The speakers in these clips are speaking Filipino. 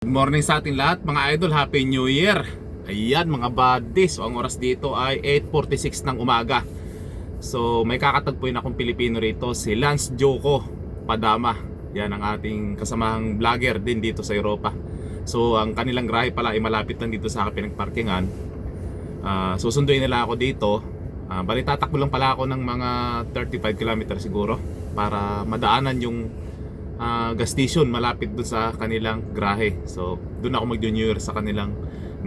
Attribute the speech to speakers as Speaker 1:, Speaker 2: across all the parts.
Speaker 1: Good morning sa ating lahat mga idol, Happy New Year. Ayan mga buddies, so ang oras dito ay 8:46 ng umaga. So may kakatagpuin akong Pilipino rito, si Lance Joko Padama. Yan ang ating kasamahang vlogger din dito sa Europa. So ang kanilang grahe pala ay malapit lang dito sa aking pinagparkingan. Susunduin nila ako dito. Bali tatakbo lang pala ako ng mga 35 km siguro para madaanan yung gas station malapit dun sa kanilang grahe. So dun ako mag-New Year sa kanilang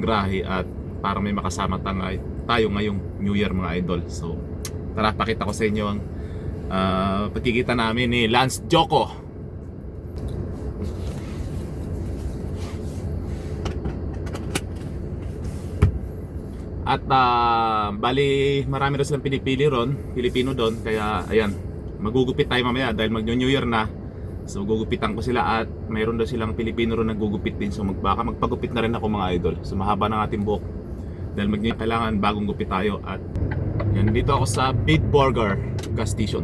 Speaker 1: grahe at para may makasama tayo ngayong New Year mga idol. So tara, pakita ko sa inyo ang pagkikita namin ni Lance Joko. At bali marami rin silang pinipili ron, Pilipino doon. Kaya ayan, magugupit tayo mamaya dahil mag-New Year na. So gugupitan ko sila at mayroon daw silang Pilipino ron naggugupit din. So baka magpagupit na rin ako mga idol. So mahaba ng ating buhok dahil kailangan bagong gupit tayo. At yan, dito ako sa Big Burger gas station.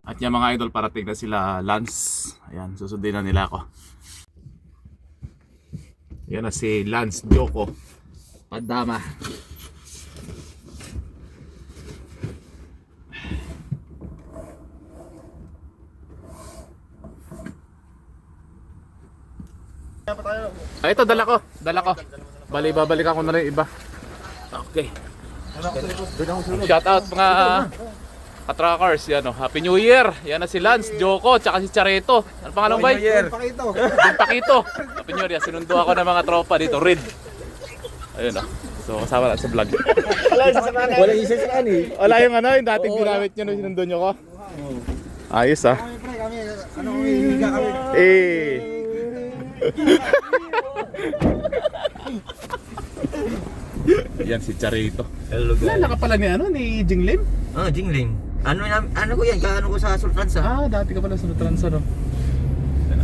Speaker 1: At yan mga idol, parating na sila Lance. Ayan, susundin na nila ako. Yan na si Lance Joko Padama. Ito dala ko. Bali babalik ako na rin iba. Okay. Shout out mga ka-truckers, yan oh. Happy New Year. Yan na si Lance Joko tsaka si Chareto. Ano pangalan ba? Pakito. Happy New Year. Sinundo ako ng mga tropa dito, Red. Ayun oh. So kasama na sa vlog.
Speaker 2: Wala yung isa sa ani.
Speaker 1: Wala yung yung dating ginamit niyo nung sinundo niyo ko. Ayos ah. Yan si Charito.
Speaker 2: Hello guys.
Speaker 1: Nalala ka pala ni Jinglim?
Speaker 2: Jingling. Ano ko yan? Kaano ko sa Sultansa?
Speaker 1: Dati ka pala sa Nutransa, no?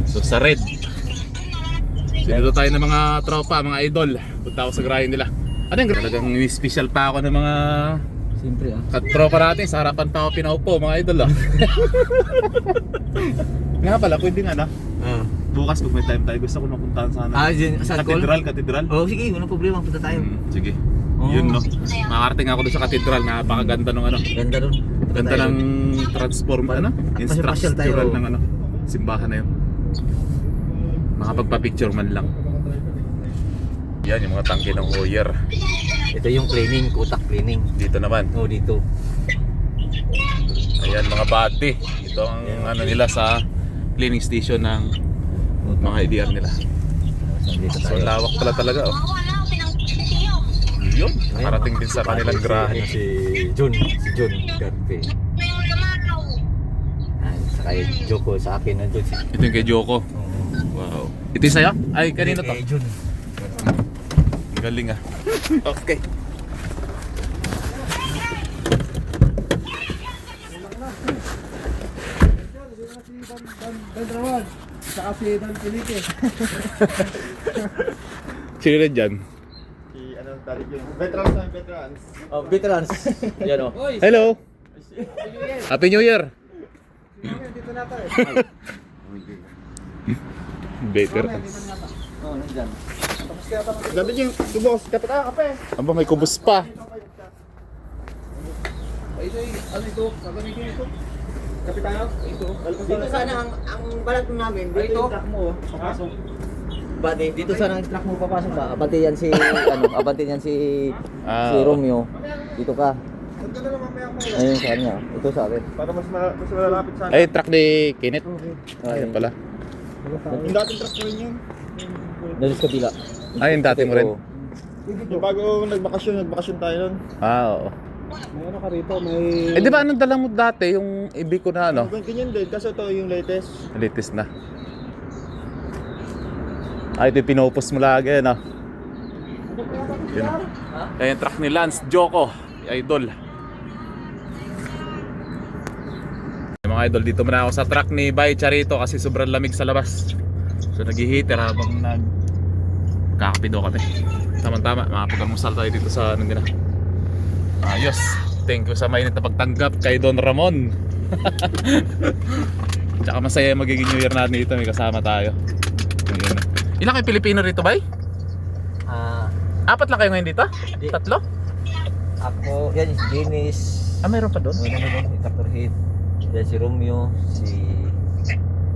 Speaker 1: So sa Red. Sinundo tayo ng mga tropa, mga idol. Punta ako sa grahe nila. Ano yung talagang special pa ako ng mga
Speaker 2: Siyempre
Speaker 1: katropa natin. Sa harapan pa ako pinaupo, mga idol Nga pala, pwede nga na. Bukas kung may time tayo, gusto ko mapuntahan sana.
Speaker 2: Sa
Speaker 1: Katedral.
Speaker 2: Sige, walang problema, punta tayo.
Speaker 1: Sige. Yun no. Makakarating ako doon sa katedral, napakaganda ng
Speaker 2: Ganda doon.
Speaker 1: Ganda ng infrastructural ng simbahan na yun. Makapagpa-picture man lang. Yan yung mga tangke ng Hoyer.
Speaker 2: Ito yung cleaning, kutak cleaning.
Speaker 1: Dito naman.
Speaker 2: Dito.
Speaker 1: Ayan mga buddy. Ito ang nila sa cleaning station ng mga IDR nila. So lawak pala talaga Yun, nakarating din sa kanilang grahe.
Speaker 2: Si John Garpe. Saka yung Joko sa akin nandun si...
Speaker 1: Ito yung kay Joko. Wow. Ito yung sa'yo? Ay, kanino to?
Speaker 2: John.
Speaker 1: Galing Okay.
Speaker 3: Saka si Dan Felipe.
Speaker 1: Sino rin dyan?
Speaker 2: Veterans. Yan o.
Speaker 1: Hello! Happy New Year!
Speaker 3: Dito na tayo.
Speaker 1: Better.
Speaker 2: Nandyan.
Speaker 3: Gabi yung tubos. Kapit kape.
Speaker 1: Aba, may kubos pa.
Speaker 3: Ano ito? Sabi ni ito. Kapitano? Ito.
Speaker 2: Dito sana ang balat namin. Dito yung truck mo. Papasok. Dito sana ang truck mo papasok ba? Abante yan si si Romeo. Dito ka.
Speaker 3: Punta na lang mamaya ako.
Speaker 2: Ayun sa kanya. Ito sa akin.
Speaker 3: Para mas malalapit sa
Speaker 1: Ay, truck ni Kenneth. Ayun pala.
Speaker 3: Yung dating truck ko rin yun.
Speaker 2: Dali sa kabila.
Speaker 1: Ay, yung dati mo rin.
Speaker 3: Yung bago nagbakasyon tayo nun.
Speaker 1: Oo.
Speaker 3: May ano ka rito, may...
Speaker 1: Di ba anong dala mo dati? Yung Ibico na
Speaker 3: Ganyan din, kasi ito yung latest.
Speaker 1: Latest na. Ay, ito yung pinopos mo lagi, Yun. Ayan yung truck ni Lance Joko, idol. Mga idol, dito muna ako sa truck ni Bay Charito kasi sobrang lamig sa labas. So nag-heater habang nagkakapido kami. Tama-tama, makapag-almusal tayo dito sa nandina. Ayos. Thank you sa mainit na pagtanggap kay Don Ramon. Tsaka masaya magiging New Year natin dito. May kasama tayo. Ayun. Ilan kayo Pilipino rito, bay?
Speaker 2: Ah,
Speaker 1: 4 lang kayo ngayon dito?
Speaker 2: Di-
Speaker 1: 3?
Speaker 2: ako, yan si Dennis.
Speaker 1: Meron pa doon?
Speaker 2: Ano doon, si Dr. Heath. Yan si Romeo, si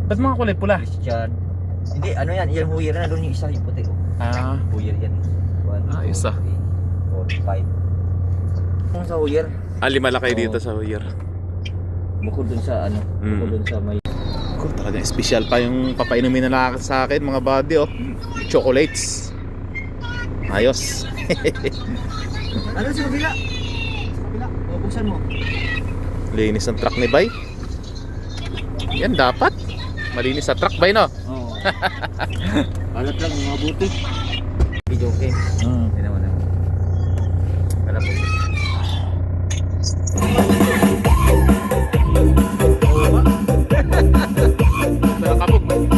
Speaker 1: Ba't mga kulay pula?
Speaker 2: Christian. Hindi, ano yan, yan huyer na doon yung isa, yung puti. Oh.
Speaker 1: Ah,
Speaker 2: Huyer yan. 1,
Speaker 1: isa.
Speaker 2: 2, 3, 4, 5. Kung sa huyer,
Speaker 1: 5 lang kayo dito sa New Year.
Speaker 2: bukod dun sa ano, bukod dun sa may
Speaker 1: Ko talaga special pa yung papainumin na lang sa akin mga buddy oh. Chocolates. Ayos.
Speaker 2: ano sa kabila? Sa kabila, o buksan mo.
Speaker 1: Linis ang truck ni Bay. Yan dapat. Malinis sa truck Bay no.
Speaker 2: Oo. Alat lang, mabuti. Video game. Hindi naman naman. Alam mo.
Speaker 1: Nakakabog.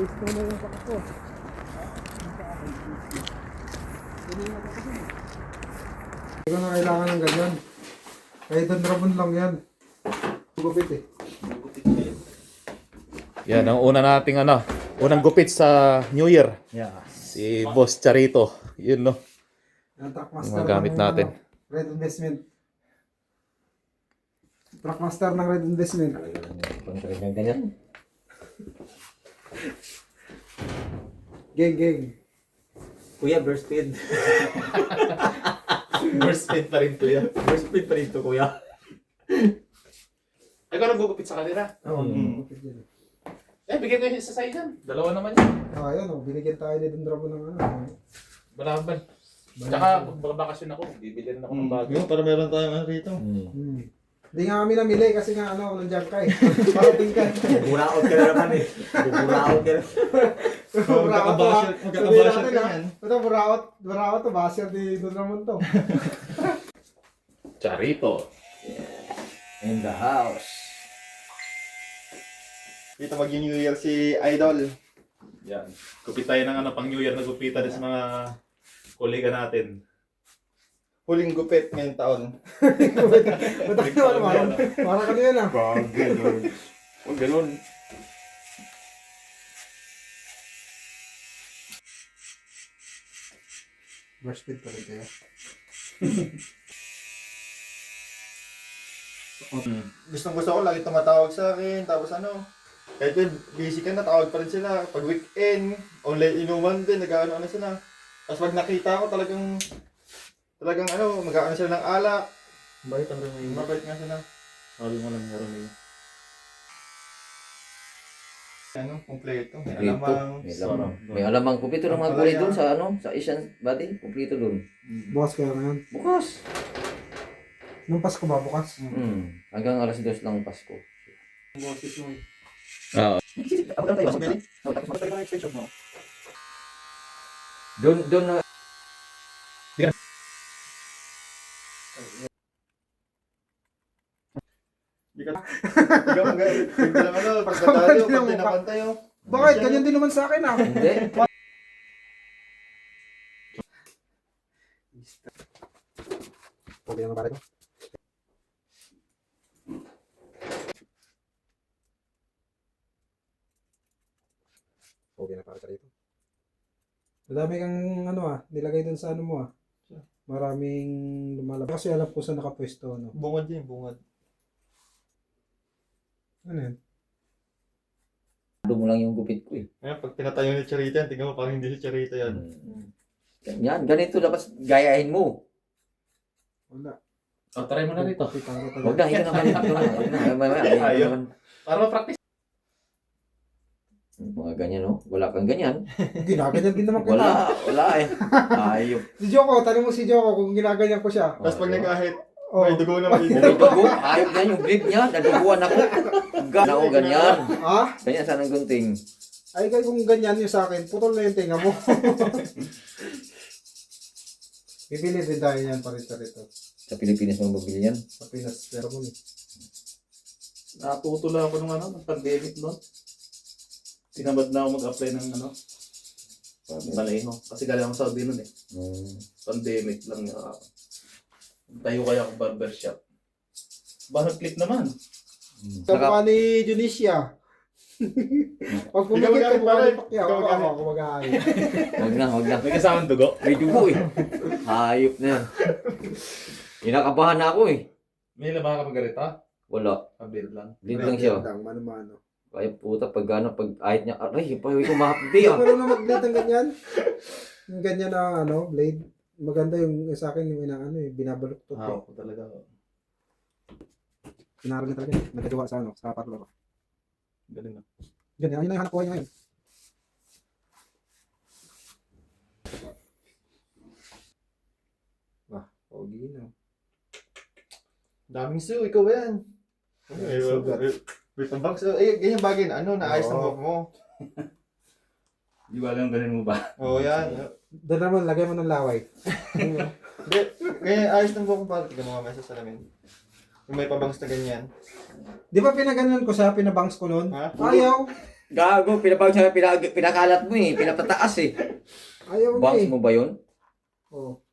Speaker 3: Hindi ko na kailangan ng ganyan. Kahit ang drabon lang yan. Gupit eh.
Speaker 1: Yan ang una nating unang gupit sa New Year.
Speaker 2: Yeah.
Speaker 1: Si Boss Charito. Yun no.
Speaker 3: Ang
Speaker 1: Mga gamit natin.
Speaker 3: Red Investment. Trackmaster ng Red Investment.
Speaker 2: Pang ganyan.
Speaker 3: Geng.
Speaker 2: Kuya, burst speed.
Speaker 1: First speed pa rin to yan.
Speaker 2: Burst speed pa rin to, kuya.
Speaker 1: Ay, ko nagugupit sa kanila.
Speaker 3: Oo, gupit yan.
Speaker 1: Bigyan ko yung isa sa dyan. Dalawa naman yan.
Speaker 3: Ayun oh, binigyan tayo ni Don Drabon ng ano.
Speaker 1: Balaban. Tsaka pag bakasyon ako, bibili rin ako ng bago.
Speaker 4: Yung para meron tayong ano rito.
Speaker 3: Hindi nga kami namili kasi nga nandiyan ka eh. Parating ka.
Speaker 2: Buraot ka na naman eh. Buraot ka na.
Speaker 4: Magkakabasher ka yan.
Speaker 3: Ito, buraot to. Basher ni Don Ramon to.
Speaker 1: Charito.
Speaker 2: In the house.
Speaker 4: Dito mag-New Year si Idol.
Speaker 1: Yan. Gupit tayo ng pang New Year na gupitan sa mga kolega natin.
Speaker 4: Huling gupit ngayong taon.
Speaker 3: Matagal naman. Parang ano yan ah.
Speaker 4: Ganun. Huwag ganun.
Speaker 3: Burst speed pa rin kayo.
Speaker 4: Gustong gusto ko lagi tumatawag sa akin. Tapos ano, kahit yun, busy ka na, tawag pa rin sila. Pag weekend, online inuman din, nag-ano sila. Tapos pag nakita ko talagang ano, mag-ano sila ng alak.
Speaker 1: Bakit ang ramay?
Speaker 4: Mabait nga sila.
Speaker 1: Sabi mo lang ramay.
Speaker 4: Ano, kumpleto. May
Speaker 2: Kumpleto.
Speaker 4: alamang.
Speaker 2: May alamang. May alamang kumpleto ng mga kulay doon sa ano, sa Asian body, kumpleto doon.
Speaker 3: Bukas kaya ngayon.
Speaker 2: Bukas.
Speaker 3: Nung Pasko ba bukas?
Speaker 2: Hanggang alas 2 lang Pasko.
Speaker 1: Oo.
Speaker 2: Doon na
Speaker 4: Hindi ka mag-alit. Hindi lang ano, pagkatalo, pag tinapantay oh.
Speaker 3: Bakit? Ganyan din naman sa akin ah.
Speaker 2: hindi.
Speaker 3: Okay naman pare ko. Okay na para sa rito. Madami kang ano nilagay dun sa ano mo Maraming lumalabas. Kasi alam ko sa nakapwesto ano.
Speaker 4: Bungad yun, bungad.
Speaker 3: Ano yan?
Speaker 2: Doon mo lang yung gupit ko eh.
Speaker 4: Ngayon, pag tinatayo ni Charita yan, tingnan mo parang hindi si Charita yan.
Speaker 2: Ganyan, ganito dapat gayahin mo.
Speaker 3: Wala.
Speaker 1: Try mo na rito.
Speaker 2: Huwag na, ito naman. Ito naman.
Speaker 1: Ayaw. Para ma-practice.
Speaker 2: Mga ganyan, no? Wala kang ganyan.
Speaker 3: Ginaganyan din naman kita.
Speaker 2: Wala eh. Ayop.
Speaker 3: Si Joko, tanong mo si Joko kung ginaganyan ko siya.
Speaker 4: Tapos pag nag-ahit,
Speaker 3: Oh.
Speaker 4: may dugo na may
Speaker 2: May dugo. Ayop na yung grip niya. Naduguan ako. Gana ko ganyan.
Speaker 3: Ha?
Speaker 2: Ganyan sana ng gunting.
Speaker 3: Ay, kaya kung ganyan yung sa akin, putol na yung tinga mo. Bibili din tayo yan parit-parito.
Speaker 2: Sa Pilipinas mo mabili yan.
Speaker 3: Sa Pinas, pero mo
Speaker 1: Natutula ako ng ng pandemic noon. Sinabad na ako mag-apply ng maneho. Kasi galing ako sa Saudi noon eh. Pandemic lang. Tayo kaya akong barbershop. Ba, nag-click naman.
Speaker 3: Kamukha ni Junicia. Pag pumikit
Speaker 4: Ikaw
Speaker 3: ka mukha
Speaker 4: mag-aaral,
Speaker 3: ni Pacquiao,
Speaker 4: ikaw mag-aaral.
Speaker 3: ako mag-aaral.
Speaker 2: Huwag na.
Speaker 1: May kasamang dugo.
Speaker 2: May dugo eh. Hayop na yan. Inakabahan na ako eh.
Speaker 1: May labahan ka magarita?
Speaker 2: Wala.
Speaker 1: Kabil lang.
Speaker 2: Lead lang siya.
Speaker 3: Mano-mano.
Speaker 2: Kaya puta, pag ahit niya, aray, pahawi ko mahapdi
Speaker 3: Hindi
Speaker 2: ah.
Speaker 3: ko na mag-blade ng ganyan. Yung ganyan na blade. Maganda yung sa akin yung binabaluktot ko.
Speaker 1: Ako talaga.
Speaker 3: Pinaral niya talaga. Nagkagawa sa parlor.
Speaker 1: Galing na.
Speaker 3: Ganyan, yun na yung hanap ko ngayon. Pogi na.
Speaker 4: Daming su, ikaw ba yan? Wait, ang box. Ganyan bagay na naayos ng buhok mo.
Speaker 1: Di ba alam galing mo ba?
Speaker 4: Oo, yan.
Speaker 3: Doon naman, lagay mo ng laway.
Speaker 4: Hindi, ganyan ayos ng buhok mo para tignan mo mamaya sa salamin. Yung may pabangs na ganyan.
Speaker 3: Di ba pinaganon ko siya, pinabangs ko nun?
Speaker 4: Ha?
Speaker 3: Ayaw.
Speaker 2: Gago, pinakalat mo eh. Pinapataas eh.
Speaker 3: Ayaw niya
Speaker 2: Bangs
Speaker 3: eh.
Speaker 2: mo ba yun?
Speaker 3: Oh.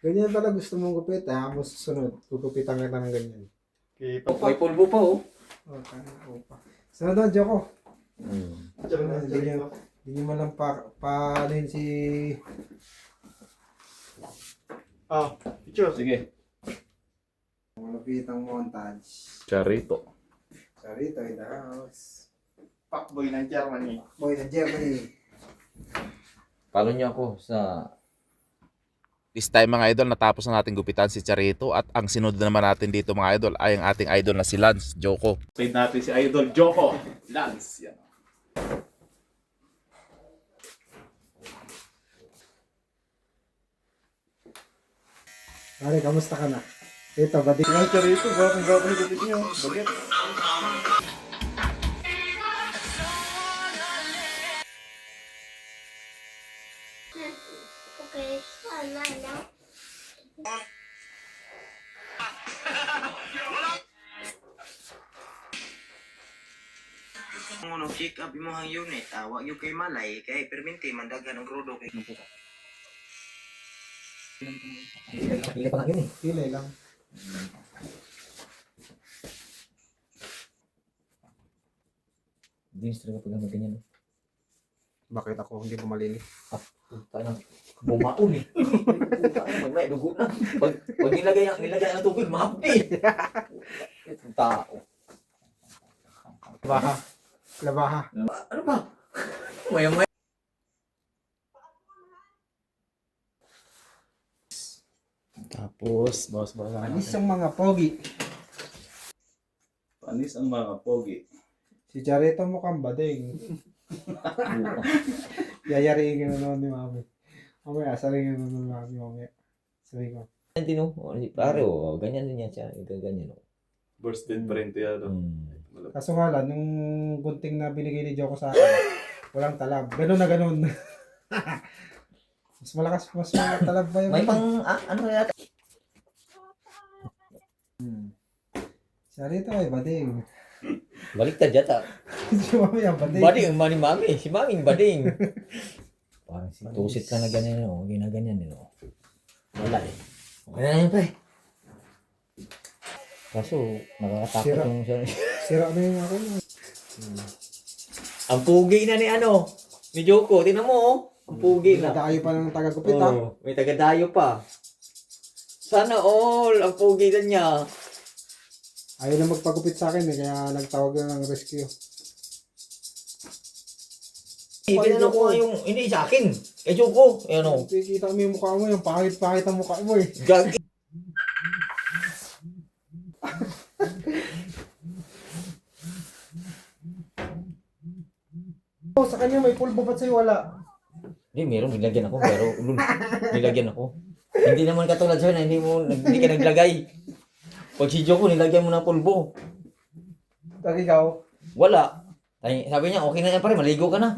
Speaker 3: Ganyan pala gusto mong gupit, ha? Mo susunod. Gugupitan ka ng ganyan.
Speaker 4: Okay,
Speaker 2: May pulbo pa oh.
Speaker 3: Oh, kaya ko pa. Sunod na, Joko.
Speaker 4: Diyan na,
Speaker 3: Hindi niyo, hindi niyo man lang paanoin si...
Speaker 4: picture.
Speaker 1: Sige.
Speaker 3: Malupitang montage.
Speaker 1: Charito.
Speaker 3: Sarito in the house.
Speaker 4: Fuckboy ng Germany.
Speaker 3: Boy ng Germany.
Speaker 2: Follow niyo ako sa...
Speaker 1: This time mga idol, natapos na natin gupitan si Charito at ang sinunod naman natin dito mga idol ay ang ating idol na si Lance Joko. Played natin si Idol Joko. Lance. Yan.
Speaker 3: Pare, kamusta ka na? Ito, badi.
Speaker 4: Ang Charito, bakit higupit niyo? Bagit.
Speaker 5: Okay, sana lang.
Speaker 6: Kung check up yung mga unit, wag yung kay malay, kay perminti, mandagan ang krudo kay
Speaker 2: Pili pa nga yun eh.
Speaker 3: Pilay lang.
Speaker 2: Dinis talaga pag ganyan.
Speaker 3: Bakit ako hindi mo malinis?
Speaker 2: Tayo na. Bumaon eh. May dugo na. Pag nilagay ang tubig, mahapdi. Itong tao.
Speaker 3: Labaha. Labaha.
Speaker 2: Ano ba? Maya.
Speaker 1: Tapos, boss
Speaker 3: Alis ang mga pogi.
Speaker 1: Panis ang mga pogi.
Speaker 3: Si Charito mukhang bading. Yayariin ka na naman ni Mami. Mamaya, saringin na naman ni Mami mamaya. Sabi ko.
Speaker 2: Tino, pare oh, ganyan din yan siya. Ganyan oh.
Speaker 1: Burst din pa rin tiya.
Speaker 3: Kaso nga lang, nung gunting na binigay ni Joko sa akin, walang talab. Ganun na ganun. Mas malakas talab ba yung...
Speaker 2: May pang, ano yata?
Speaker 3: Charito ay bading.
Speaker 2: Baliktad yata.
Speaker 3: Si Mami ang bading.
Speaker 2: Bading ang mami. Si maming bading. Parang si tusit ka na ganyan oh. Ginaganyan eh oh. Wala eh. Okay na yun pre. Kaso, nakakatakot
Speaker 3: Sira.
Speaker 2: yung siya.
Speaker 3: Sira na yung ako.
Speaker 2: Ang pugi na ni ni Joko. Tingnan mo oh. Ang pugi na.
Speaker 3: Nadayo pa ng taga-gupit ha.
Speaker 2: Oh, may tagadayo pa. Sana all. Ang pugi na niya.
Speaker 3: Ayaw na magpagupit sa akin kaya nagtawag na ng rescue.
Speaker 2: Tinanong ko nga yung, hindi sa akin. Kay Joko. Ayan o.
Speaker 3: Kita mo yung mukha mo, yung pangit-pangit ang mukha mo eh.
Speaker 2: Gagi.
Speaker 3: Oh, sa kanya may pulbo, ba't sa'yo wala?
Speaker 2: Hindi, meron. Nilagyan ako. Pero, nilagyan ako. Hindi naman katulad sa'yo na hindi ka naglagay. Pag si Joko, nilagyan mo ng pulbo.
Speaker 3: Pag ikaw,
Speaker 2: Wala. Ay, sabi niya, okay na yan pare, maligo ka na.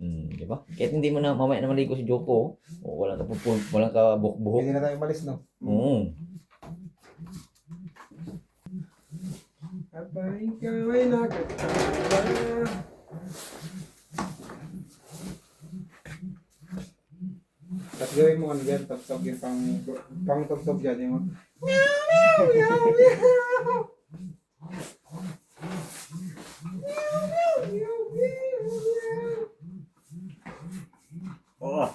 Speaker 2: Di ba? Kahit hindi mo na mamaya na maligo si Joko, walang ka buhok-buhok.
Speaker 3: hindi na tayo umalis, no?
Speaker 2: Oo.
Speaker 3: ba ikaw ay nakakatawa? Tapos gawin mo ano dyan, tog-tog yung pang tog-tog dyan yung meow, meow, meow.
Speaker 2: Oh.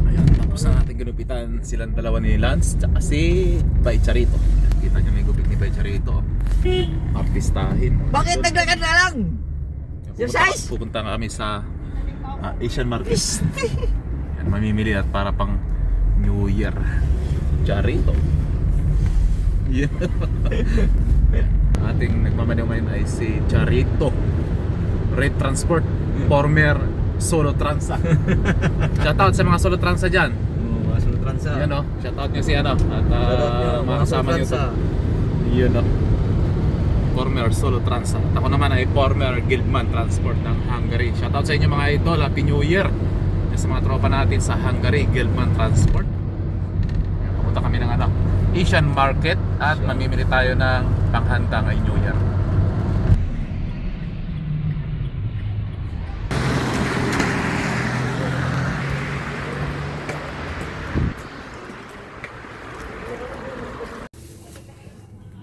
Speaker 1: Ayan, tapos na natin ginupitan silang dalawa ni Lance tsaka si Bay Charito. Kita nyo may gupit ni Bay Charito. Artistahin.
Speaker 2: Bakit naglakad na lang? Yung size?
Speaker 1: Pupunta kami sa Asian Market. Yan, mamimili at para pang New Year. Charito. Yeah. Ating nagmamaneho ngayon ay si Charito. Red Transport. Former Solo Transa. Shoutout sa mga Solo Transa dyan.
Speaker 2: Oo, mga sulot transa.
Speaker 1: Yan o. Shoutout nyo si ano. At mga kasama nyo to. Yun o. Former Solo Transa. At ako naman ay former Guildman Transport ng Hungary. Shoutout sa inyo mga idol. Happy New Year. Yan sa mga tropa natin sa Hungary, Guildman Transport. Yan, pupunta kami ng ano, Asian Market at mamimili tayo ng panghanda ngayong New Year.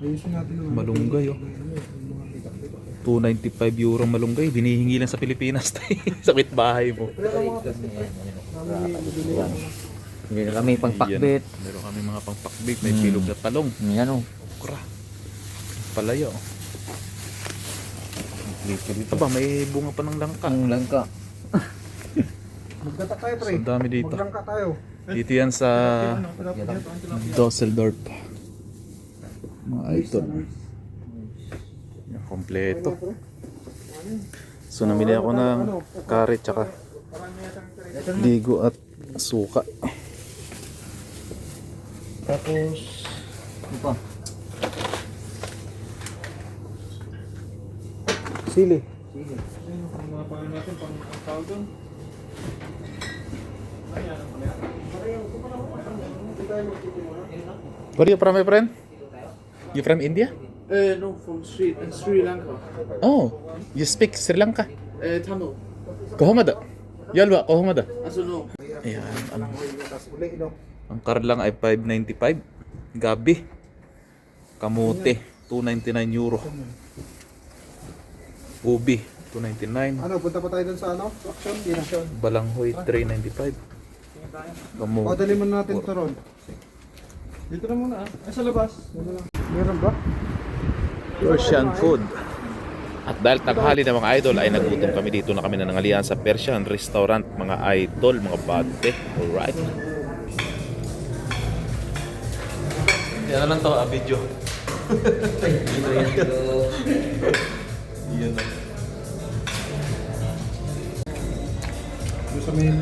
Speaker 3: Ayusin natin ang
Speaker 1: Malunggay, oh.
Speaker 3: mga kita-kita.
Speaker 1: 295 euro malunggay. Binihingi lang sa Pilipinas tayo. Sa bahay mo.
Speaker 2: Hindi na kami pang pakbit.
Speaker 1: Yan. Meron kami mga pangpakbit. May bilog na talong.
Speaker 2: Yan o.
Speaker 1: Okra. Palaya, oh. Aba, may bunga pa ng langka.
Speaker 2: Ang langka.
Speaker 3: Magkata tayo, pre.
Speaker 1: So, dami dito.
Speaker 3: Maglangka tayo.
Speaker 1: Dito yan sa Dusseldorf. Mga idol. Yan, kompleto. So namili ako ng carrot tsaka ligo at suka.
Speaker 2: Tapos, ano pa?
Speaker 3: Sili.
Speaker 1: Where are you from, my friend? You from India?
Speaker 7: No, from Sri Lanka.
Speaker 1: Oh, you speak Sri Lanka.
Speaker 7: Tamil.
Speaker 1: Kohomada. Yalwa, kohomada.
Speaker 7: Also no.
Speaker 1: Ayan, ang,
Speaker 3: Tapos uli, no?
Speaker 1: ang karlang ay 595. Gabi. Kamote, 299 euro. Ubi, 299.
Speaker 3: Ano, punta pa tayo dun sa ano? Action? Di na.
Speaker 1: Balanghoy, 395.
Speaker 3: O,
Speaker 1: Kamote.
Speaker 3: dali mo natin ito ron.
Speaker 7: Dito na muna ah. Ay, sa labas.
Speaker 3: Meron ba?
Speaker 1: Persian food. At dahil taghali na mga idol ay nagutom kami dito na kami nanangalian sa Persian restaurant mga idol, mga bate. Alright. Yan na lang to, video. Yan na.
Speaker 3: Doon sa may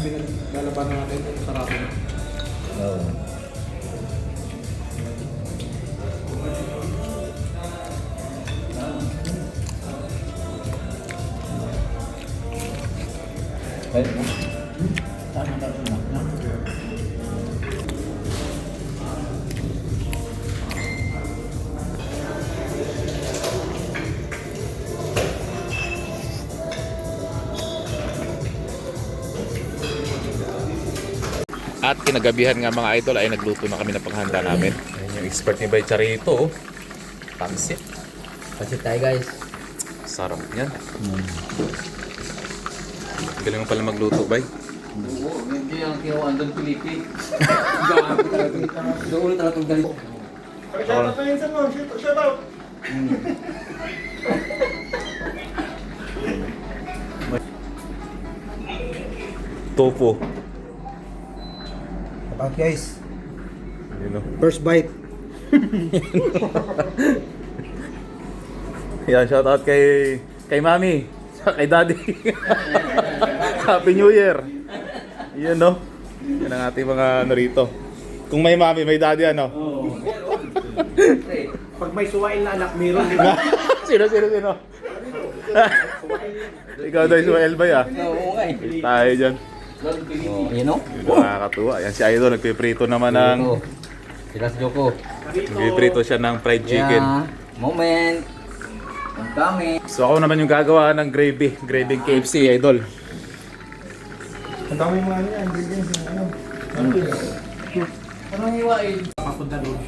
Speaker 3: lalabanan natin, sarap na.
Speaker 2: Oo.
Speaker 1: At kinagabihan nga mga idol ay nagluto na kami ng paghanda namin. Ayan yung expert ni Bay Charito. Pansit.
Speaker 2: Kasi tayo guys.
Speaker 1: Sarap niyan. Galing mo pala magluto, Bay.
Speaker 2: Oo, hindi ang kinuhaan doon Pilipi. Doon ulit talagang galit.
Speaker 4: Shoutout na yun sa mo. Shoutout.
Speaker 1: Tofu.
Speaker 3: At guys,
Speaker 1: You know.
Speaker 3: first bite.
Speaker 1: Yan, shoutout kay Mami. Kay Daddy. Happy New Year. Yan no. Yan ang ating mga ano rito. Kung may Mami, may Daddy ano.
Speaker 3: Pag may suwain na anak, meron.
Speaker 1: Sino? Ikaw daw yung Suwael ba ya?
Speaker 2: Oo nga eh.
Speaker 1: Tayo dyan.
Speaker 2: Oh, yun o.
Speaker 1: Yun, nakakatuwa. Yan si Idol, nagpiprito naman ng...
Speaker 2: Sila si Joko.
Speaker 1: Nagpiprito siya ng fried chicken.
Speaker 2: Yeah, moment. Ang dami.
Speaker 1: So ako naman yung gagawa ng gravy. Gravy KFC, Idol.
Speaker 3: Ang dami mga ano yan, ingredients yung ano.
Speaker 2: Anong hiwain?
Speaker 3: Papunta doon.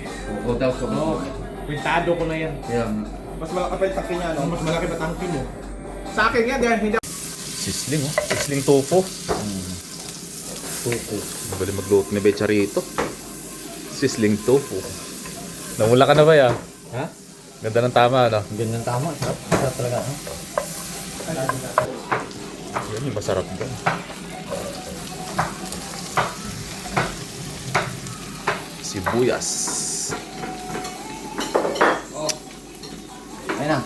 Speaker 2: Oo daw ko.
Speaker 3: Pintado ko na yan.
Speaker 2: Yeah.
Speaker 4: Mas malaki pa yung tangke niya, no?
Speaker 3: Mas malaki pa tangki mo. Sa akin nga, dahil hindi
Speaker 1: Sisling, oh. Sisling tofu. Tofu. Mabali magluto ni Becha rito. Sisling tofu. Namula ka na ba ya?
Speaker 2: Ha?
Speaker 1: Ganda ng tama, ano?
Speaker 2: Ang ganda ng tama. Sarap. Sarap talaga. No?
Speaker 1: Yan yung masarap doon. Sibuyas.
Speaker 2: Ayun na.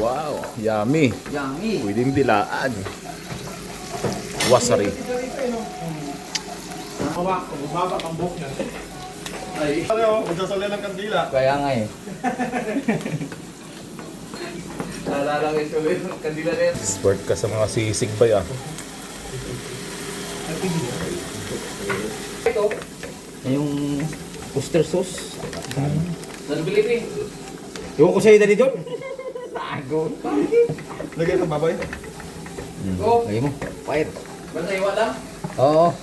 Speaker 1: Wow, yummy.
Speaker 2: Yummy.
Speaker 1: Pwedeng dilaan. Wasari.
Speaker 3: Bumaba ang buhok niya.
Speaker 4: Ano, magsasali ng kandila.
Speaker 2: Kaya nga eh. Naalala ko yung kandila rin.
Speaker 1: Expert ka sa mga sisig ba ya?
Speaker 2: Ito. Yung oyster sauce. Sa Pilipin. Iwan ko sa'yo dali doon. Tago.
Speaker 4: Lagay ng baboy.
Speaker 2: Lagay mo. Fire. Basta iwa lang? Oo.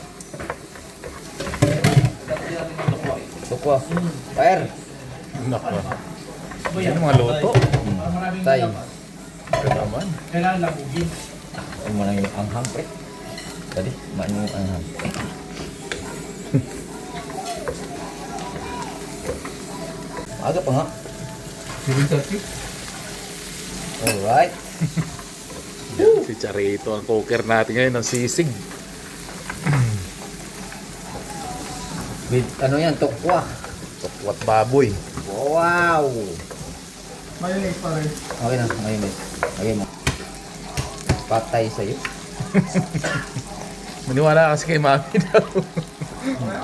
Speaker 2: Tukwa. Fire.
Speaker 1: Nako. Yan mga luto.
Speaker 2: Tay.
Speaker 1: Ito naman.
Speaker 3: Kailangan labugin.
Speaker 2: Ano mo lang yung anghang, pre. Tadi, maan yung anghang. Aga pa nga. Alright.
Speaker 1: Si Charito ang cooker natin ngayon ng sisig.
Speaker 2: With ano yan, tukwa.
Speaker 1: Tokwat baboy.
Speaker 2: Wow!
Speaker 4: Mayonnaise pa rin.
Speaker 2: Okay na, mayonnaise. Lagay mo. Patay sa'yo.
Speaker 1: Maniwala kasi kay Mami daw.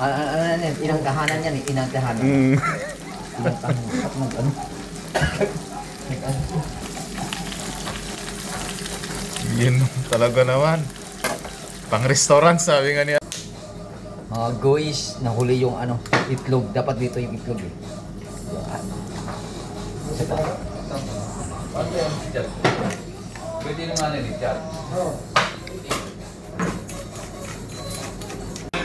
Speaker 2: Ano yan? Inangkahanan yan eh. Inangkahanan. Inangkahanan. Ano?
Speaker 1: Yun talaga naman. Pang restaurant sabi nga niya.
Speaker 2: Mga guys, nahuli yung ano, itlog. Dapat dito yung itlog eh.
Speaker 1: Pwede naman ni Richard.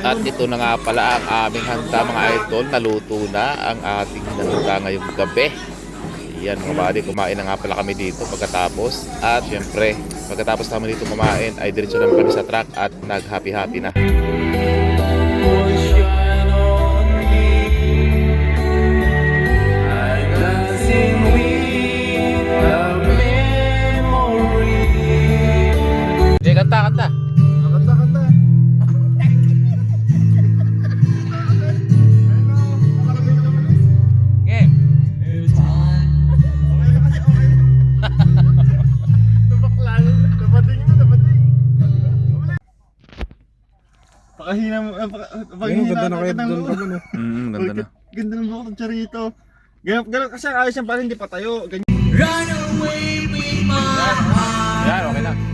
Speaker 1: At ito na nga pala ang aming handa mga idol. Naluto na ang ating handa ngayong gabi. Yan mga buddy, kumain na nga pala kami dito pagkatapos. At syempre, pagkatapos namin dito kumain ay diretso naman kami sa truck at nag-happy-happy na. Hindi, kanta.
Speaker 4: Kanta.
Speaker 1: Game.
Speaker 4: Pakahina mo.
Speaker 3: Ayun, ganda na kayo doon ka mo.
Speaker 1: Ganda na.
Speaker 4: Ganda ng buhok ng Charito. Ganun kasi ayos yan, parang hindi patayo. Ganyan.
Speaker 1: Yan, okay na.